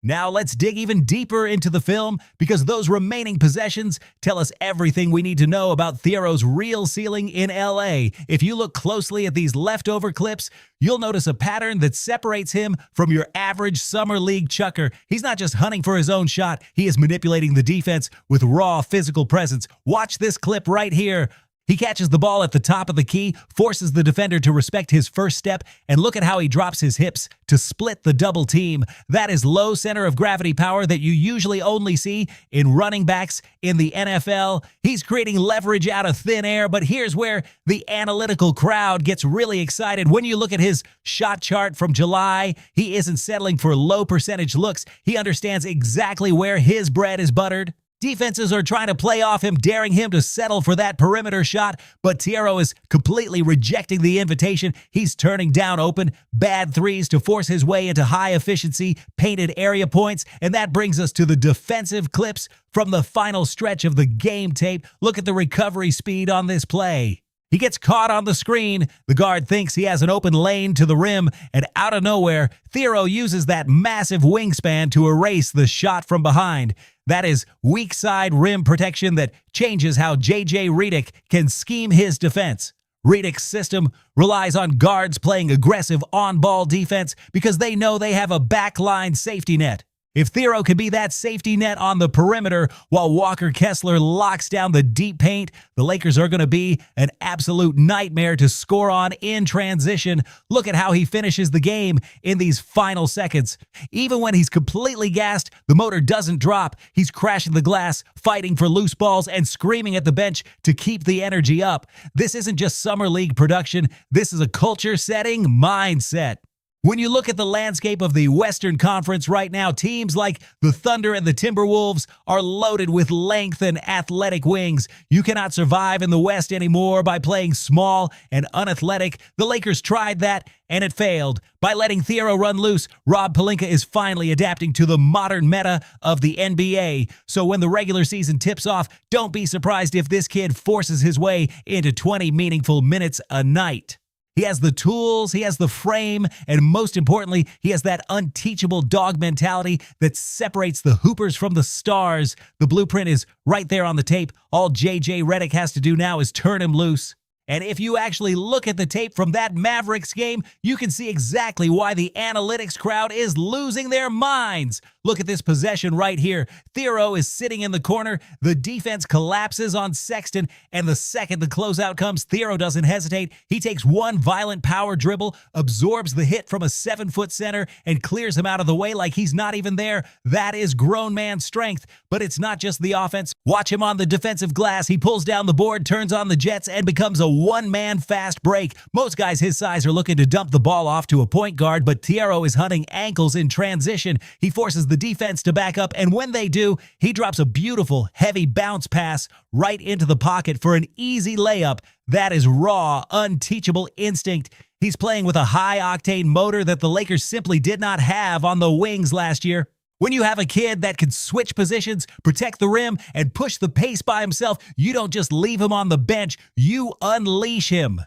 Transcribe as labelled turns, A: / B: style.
A: Now let's dig even deeper into the film because those remaining possessions tell us everything we need to know about Thiero's real ceiling in LA. If you look closely at these leftover clips, you'll notice a pattern that separates him from your average summer league chucker. He's not just hunting for his own shot, he is manipulating the defense with raw physical presence. Watch this clip right here. He catches the ball at the top of the key, forces the defender to respect his first step, and look at how he drops his hips to split the double team. That is low center of gravity power that you usually only see in running backs in the NFL. He's creating leverage out of thin air, but here's where the analytical crowd gets really excited. When you look at his shot chart from July, he isn't settling for low percentage looks. He understands exactly where his bread is buttered. Defenses are trying to play off him, daring him to settle for that perimeter shot, but Thiero is completely rejecting the invitation. He's turning down open, bad threes to force his way into high-efficiency, painted area points, and that brings us to the defensive clips from the final stretch of the game tape. Look at the recovery speed on this play. He gets caught on the screen. The guard thinks he has an open lane to the rim, and out of nowhere, Thiero uses that massive wingspan to erase the shot from behind. That is weak side rim protection that changes how J.J. Redick can scheme his defense. Redick's system relies on guards playing aggressive on-ball defense because they know they have a backline safety net. If Thiero can be that safety net on the perimeter while Walker Kessler locks down the deep paint, the Lakers are going to be an absolute nightmare to score on in transition. Look at how he finishes the game in these final seconds. Even when he's completely gassed, the motor doesn't drop. He's crashing the glass, fighting for loose balls, and screaming at the bench to keep the energy up. This isn't just summer league production. This is a culture-setting mindset. When you look at the landscape of the Western Conference right now, teams like the Thunder and the Timberwolves are loaded with length and athletic wings. You cannot survive in the West anymore by playing small and unathletic. The Lakers tried that, and it failed. By letting Thiero run loose, Rob Pelinka is finally adapting to the modern meta of the NBA. So when the regular season tips off, don't be surprised if this kid forces his way into 20 meaningful minutes a night. He has the tools, he has the frame, and most importantly, he has that unteachable dog mentality that separates the hoopers from the stars. The blueprint is right there on the tape. All J.J. Redick has to do now is turn him loose. And if you actually look at the tape from that Mavericks game, you can see exactly why the analytics crowd is losing their minds. Look at this possession right here. Thiero is sitting in the corner. The defense collapses on Sexton, and the second the closeout comes, Thiero doesn't hesitate. He takes one violent power dribble, absorbs the hit from a 7-foot center, and clears him out of the way like he's not even there. That is grown man strength. But it's not just the offense. Watch him on the defensive glass. He pulls down the board, turns on the jets, and becomes a one-man fast break. Most guys his size are looking to dump the ball off to a point guard, but Thiero is hunting ankles in transition. He forces the defense to back up, and when they do, he drops a beautiful, heavy bounce pass right into the pocket for an easy layup. That is raw, unteachable instinct. He's playing with a high-octane motor that the Lakers simply did not have on the wings last year. When you have a kid that can switch positions, protect the rim, and push the pace by himself, you don't just leave him on the bench, you unleash him.